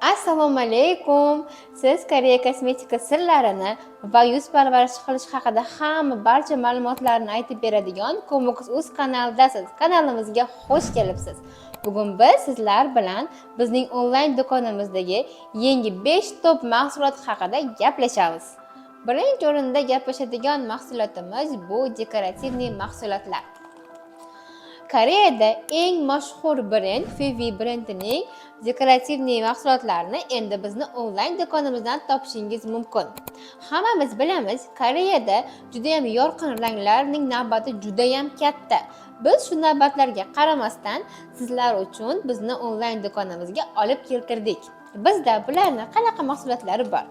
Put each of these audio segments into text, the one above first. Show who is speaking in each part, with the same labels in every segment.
Speaker 1: Assalomu alaykum. Siz Koreya kosmetika sirlarini va yuz parvarishi qilish haqida barcha ma'lumotlarni aytib beradigan Komox.uz kanalidasiz. Kanalimizga xush kelibsiz. Bugun biz sizlar bilan bizning onlayn do'konimizdagi yangi 5 top mahsulot haqida gaplashamiz. Birinchi o'rinda gaplashadigan mahsulotimiz bu dekorativniy mahsulotlar. Koreyada eng mashhur brend Fivi brendining dekorativniy mahsulotlarini endi bizni onlayn do'konimizdan topishingiz mumkin. Hammamiz bilamiz, Koreyada juda ham yorqin ranglarning navbati juda ham katta. Biz shu navbatlarga qaramasdan sizlar uchun bizni onlayn do'konimizga olib keltirdik. Bizda bularning qanaqa mahsulotlari bor?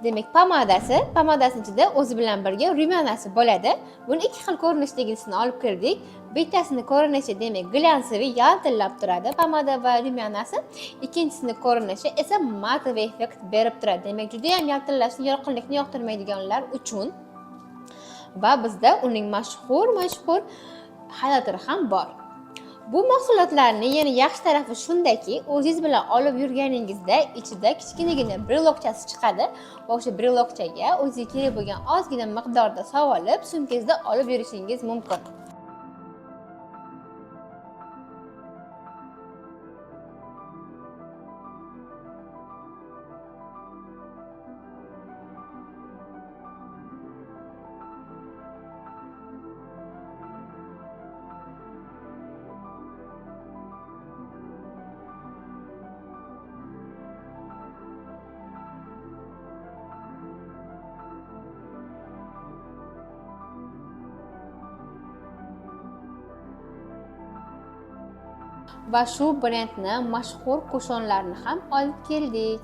Speaker 1: Demak, pomadasini ichida o'zi bilan birga rumyanasi bo'ladi. Buni ikki xil ko'rinishdagisini olib kirdik. Bittasini ko'rinishi demak glansiy, yaltillab turadi pomada va rumyanasi. Ikkinchisini ko'rinishi esa matoviy effekt berib turadi. Demak, juda ham yaltillashni, yorqinlikni yoqtirmaydiganlar uchun va bizda uning mashhur xalatiri ham bor. Bu mahsulotlarning yana yaxshi tarafi shundaki, o'zingiz bilan olib yurganingizda ichida kichkinagina brelokchasi chiqadi va o'sha brelokchaga o'zingizga kerak bo'lgan ozgina miqdorda sovolib, sumkangizda olib yurishingiz mumkin. Va shu brendni mashhur kushonlarni ham olib keldik.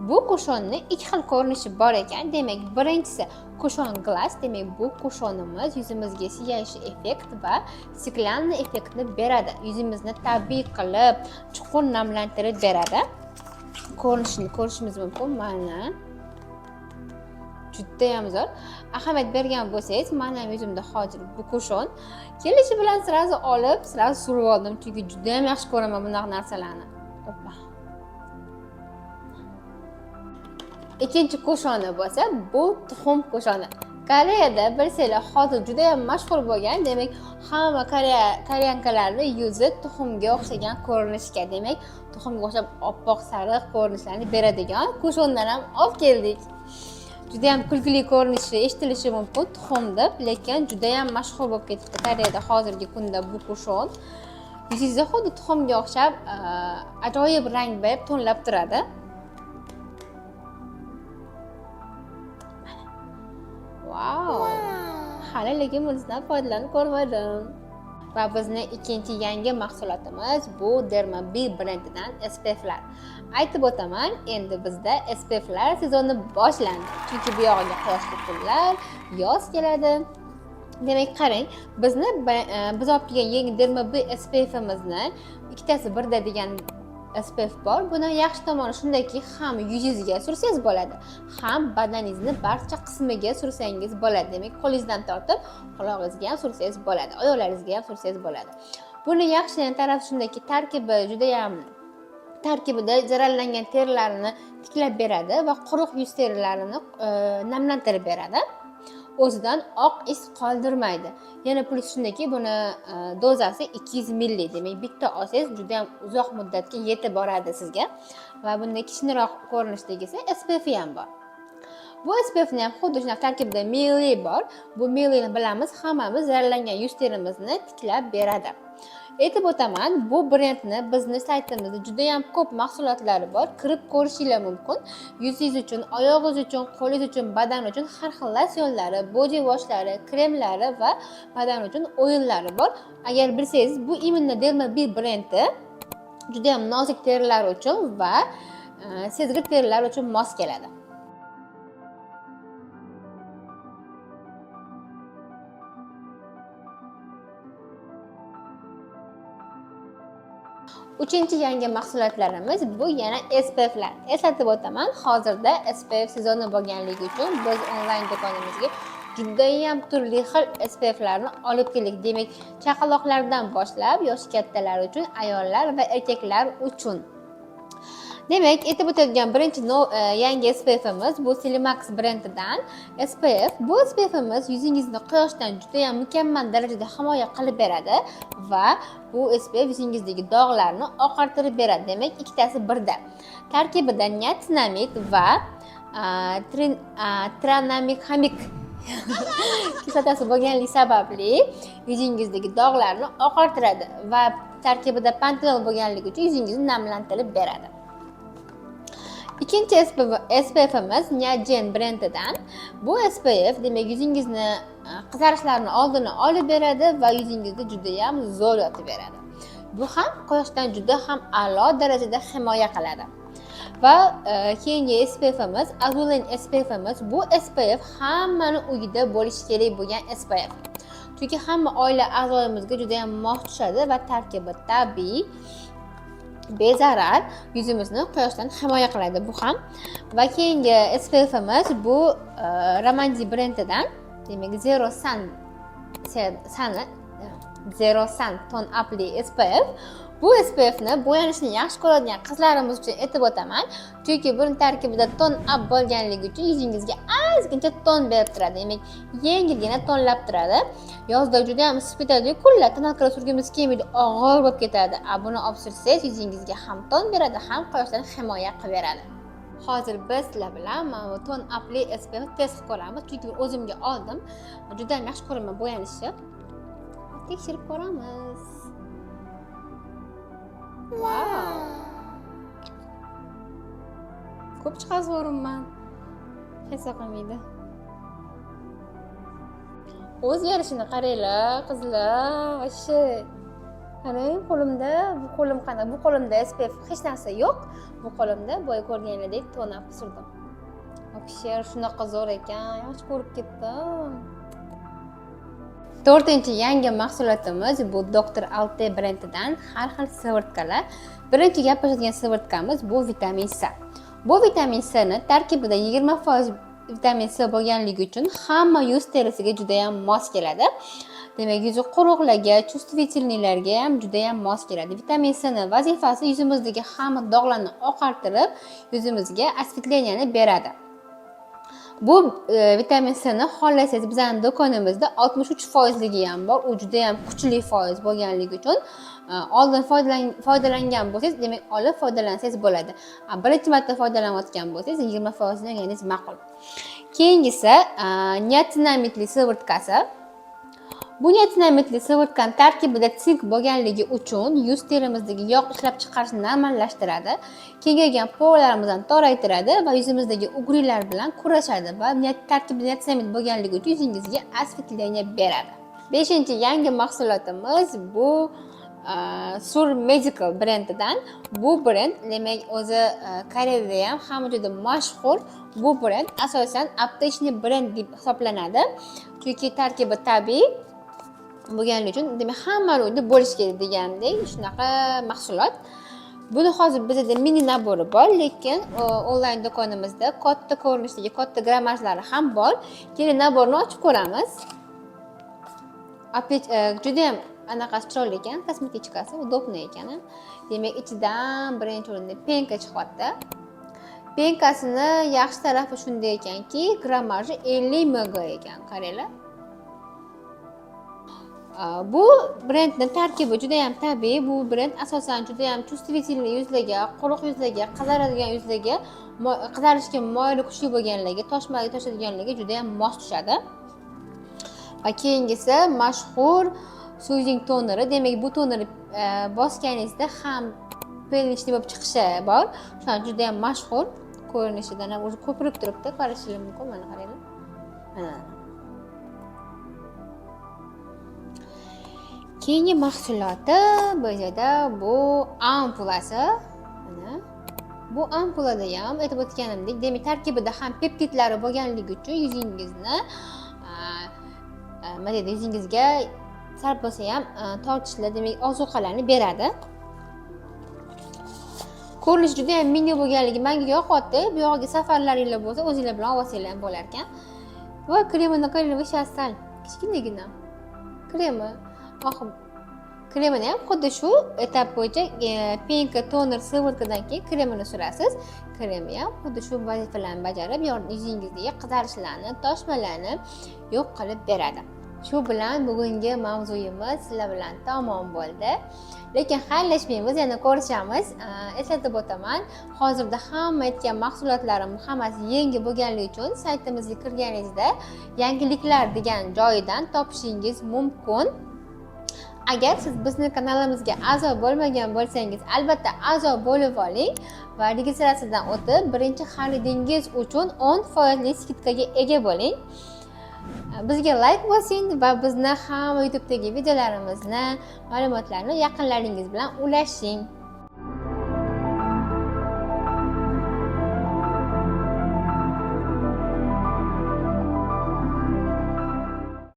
Speaker 1: Bu kushonni ikki xil ko'rinishi bor ekan. Demak, birinchisi kushon glass, demak bu kushonimiz yuzimizga siyayish effekt va stiklanniy effektni beradi. Yuzimizni tabiiy qilib, chuqur namlantirib beradi. Ko'rinishini ko'rishimiz mumkin. Mana juda ham zo'r. Ahamiyat bergan bo'lsangiz, mana yuzimda hozir bu kushon kelishi bilan sirazi olib, sirazi surib oldim, chunki juda ham yaxshi ko'raman bunaqa narsalarni. Ikkinchi kushoni bo'lsa, bu tuxum kushoni. Koreyada bilsanglar, hozir juda ham mashhur bo'lgan, demak, hamma koreyankalarning yuzi tuxumga o'xshagan ko'rinishga, demak, tuxumga o'xshab oppoq sariq ko'rinishlarni beradigan kushondan ham olib keldik. Juda ham kulgili ko'rinishi, eshitilishi mumkin tuxum deb, lekin juda ham mashhur bo'lib ketdi Koreyada hozirgi kunda bu kushon. Yuzingizda xuddi tuxumga o'xshab ajoyib rang berib, tonlab turadi. Wow! Hali lekin bundan foydalanib ko'rmadim. Va bizning ikkinchi yangi mahsulotimiz bu Derma-B brendidan SPF'lar. Aytib o'taman, endi bizda SPF'lar sezoni boshlandi. Chunki bu yog'iga quyoshli kunlar, yoz keladi. Demak, qarang, biz olib kelgan yangi Derma-B SPF'imizni ikkitasi birda degan SPF bor. Buni yaxshi tomoni shundaki, ham yuzingizga sursangiz bo'ladi, ham badaningizni barcha qismiga sursangiz bo'ladi. Demak, qo'lingizdan tortib, qulog'ingizga ham sursangiz bo'ladi, oyoqlaringizga ham sursangiz bo'ladi. Buni yaxshi tarafi shundaki, tarkibida zararlangan terilarni tiklab beradi va quruq yuz terilarini namlantirib beradi. O'zidan oq iz qoldirmaydi. Yana plus shundaki, buni dozasi 200 ml. Demak, bitta olsangiz juda ham uzoq muddatga yetib boradi sizga. Va bunda kichikroq ko'rinishdagisi SPF ham bor. Bu SPFni ham xuddi shunaqa tarkibida milli bor. Bu millini bilamiz, hammamiz zararlangan yuz terimizni tiklab beradi. Aytib o'taman, bu brendni bizni saytimizda juda ham ko'p mahsulotlari bor. Kirib ko'rishingiz mumkin. Yuzingiz uchun, oyog'ingiz uchun, qo'lingiz uchun, badan uchun har xil losyonlari, body washlari, kremlari va badan uchun o'yinlari bor. Agar bilsangiz, bu imенно Derma-B brendi juda ham nozik terilar uchun va sezgir terilar uchun mos keladi. Uchinchi yangi mahsulotlarimiz bu yana SPF'lar. Eslatib o'taman, hozirda SPF sezoni bo'lganligi uchun biz onlayn do'konimizga juda ham turli xil SPF'larni olib keldik. Demak, chaqaloqlardan boshlab yoshi kattalar uchun, ayollar va erkaklar uchun. Demak, aytib o'tadigan birinchi yangi SPF'imiz bu Silimax brendidan SPF. Bu SPF'imiz yuzingizni quyoshdan juda ham mukammal darajada himoya qilib beradi va bu SPF yuzingizdagi dog'larni oqartirib beradi. Demak, ikkitasi birda. Tarkibida niacinamid va tranamicamid kislotasi bo'lganligi sababli yuzingizdagi dog'larni oqartiradi va tarkibida pantenol bo'lganligi uchun yuzingizni namlantirib beradi. Ikkinchi SPF'imiz Niagen brendidan. Bu SPF demak yuzingizni qizarishlarni oldini olib beradi va yuzingizni juda ham zo'r yotib beradi. Bu ham quyoshdan juda ham a'lo darajada himoya qiladi. Va keyingi SPF'imiz Azulen SPF'imiz. Bu SPF hammani uyida bo'lishi kerak bo'lgan SPF. Chunki hamma oila a'zoyimizga juda ham mos tushadi va tarkibi tabiiy, bezarar, yuzimizni quyoshdan himoya qiladi bu ham. Va keyingi SPF'imiz bu Ramanji brendidan, demak Zero Sun Tone Upli SPF. Bu SPFni bo'yanishni yaxshi ko'radigan qizlarimiz uchun aytib o'taman. Chunki buning tarkibida tone up bo'lganligi uchun yuzingizga ozgincha ton berib turadi. Demak, yengilgina tonlab turadi. Yozda juda ham isib ketadi, kunlar tanakkara surgimiz kelmaydi, og'ir bo'lib ketadi. Buni olib sursangiz yuzingizga ham ton beradi, ham quyoshdan himoya qilib beradi. Hozir biz sizlar bilan mana Tone Upli SPF test qilib ko'ramiz, chunki o'zimga oldim. Juda ham yaxshi ko'raman bo'yanishni. Tekshirib ko'ramiz. Wow. Ko'p chiqazaverman. Hech qilmaydi. O'zgarishini qaranglar, qizlar. Voshshi. Qarang, qo'limda, bu qo'lim qanday? Bu qo'limda SPF hech narsa yo'q. Bu qo'limda boya ko'rganingizdek tone up surdim. Voshshi, shunaqa zo'r ekan. Yaxshi ko'rib ketdim. To'rtinchi yangi mahsulotimiz bu Dr. Alte brendidan har xil sivirtkalar. Birinchi gaplashadigan sivirtkamiz bu vitamin C. Bu vitamin C ni tarkibida 20% vitamin C bo'lganligi uchun hamma yuz terisiga juda ham mos keladi. Demak, yuzi quruqlarga, chувствительныйlarga ham juda ham mos keladi. Vitamin C ni vazifasi yuzimizdagi hamma dog'larni oqartirib, yuzimizga osvetleniyani beradi. Bu vitamin C ni xohlasangiz bizning do'konimizda 63% ham bor. U juda ham kuchli foiz bo'lganligi uchun oldin foydalangan bo'lsangiz, demak olib foydalansangiz bo'ladi. Birinchi marta foydalanayotgan bo'lsangiz 20% olganingiz ma'qul. Keyingisi niacinamidli sivirtkasi. Bu niacinamidli sivirtkan tarkibida sink bo'lganligi uchun yuz terimizdagi yog' ishlab chiqarishni normallashtiradi, kengaygan poralarimizni toraytiradi va yuzimizdagi ugrilar bilan kurashadi va tarkibida niacinamid bo'lganligi uchun yuzingizga osvetleniya beradi. 5-chi yangi mahsulotimiz bu Sur Medical brendidan. Bu brend demak o'zi Koreyada ham hamma joyda mashhur. Bu brend asosan aptechniy brend deb hisoblanadi. Chunki tarkibi tabiiy bo'lganligi uchun demak hamma uyda bo'lishi kerak degandek shunaqa mahsulot. Buni hozir bizda mini nabori bor, lekin onlayn do'konimizda katta ko'rinishdagi katta grammajlari ham bor. Keling, naborni ochib ko'ramiz. Juda ham anaqasi chiroyli ekan, kosmetikasi, udobniy ekan. Demak, ichidan birinchi o'rinda penka chiqyapti. Penkasini yaxshi tarafi shunday ekanki, grammaji 50 mg ekan, qaranglar. Bu brendning tarkibi juda ham tabiiy. Bu brend asosan juda ham chувствительный yuzlarga, quruq yuzlarga, qizaradigan yuzlarga, qizarishga moyili kuchli bo'lganlarga, toshmaga toshadiganlarga juda ham mos tushadi. Va keyingisi mashhur soothing toneri. Demak, bu tonerni bosganingizda ham pelinishli bo'lib chiqishi bor. Shuning juda ham mashhur ko'rinishidan ham o'zi ko'pirib turibdi, qarashingiz mumkin. Mana qaranglar. Mana. Keyingi mahsuloti bu yerda bu ampulasi. Mana bu ampulada ham aytib o'tganimdek, demak tarkibida ham peptidlari bo'lganligi uchun yuzingizni mana yuzingizga sal bo'lsa ham tortishlar, demak ozuqalarni beradi. Ko'rinish juda ham mini bo'lganligi menga yoqadi. Bu yog'iga safarlaringlar bo'lsa, o'zingizlar bilan olsanglar bo'lar ekan. Va kremini qarang, sal kichkinagina. Kremi. kremini ham xuddi shu etap bo'yicha Pink toner sivorkadan keyin kremini surasiz. Kremi ham xuddi shu vazifalarni bajarib, yuzingizdagi qizarishlarni, toshmalarni yo'q qilib beradi. Shu bilan bugungi mavzuyimiz sizlar bilan tamom bo'ldi. Lekin xayrlashmaymiz, yana ko'rishamiz. Eslatib o'taman, hozirda hamma aytgan mahsulotlarim hammasi yangi bo'lganligi uchun saytimizga kirganingizda yangiliklar degan joyidan topishingiz mumkin. Agar siz bizning kanalimizga a'zo bo'lmagan bo'lsangiz, albatta a'zo bo'lib oling va registratsiyadan o'tib, birinchi xaridingiz uchun 10% skidkaga ega bo'ling. Bizga like bosing va bizni ham YouTube'dagi videolarimizni, ma'lumotlarni yaqinlaringiz bilan ulashing.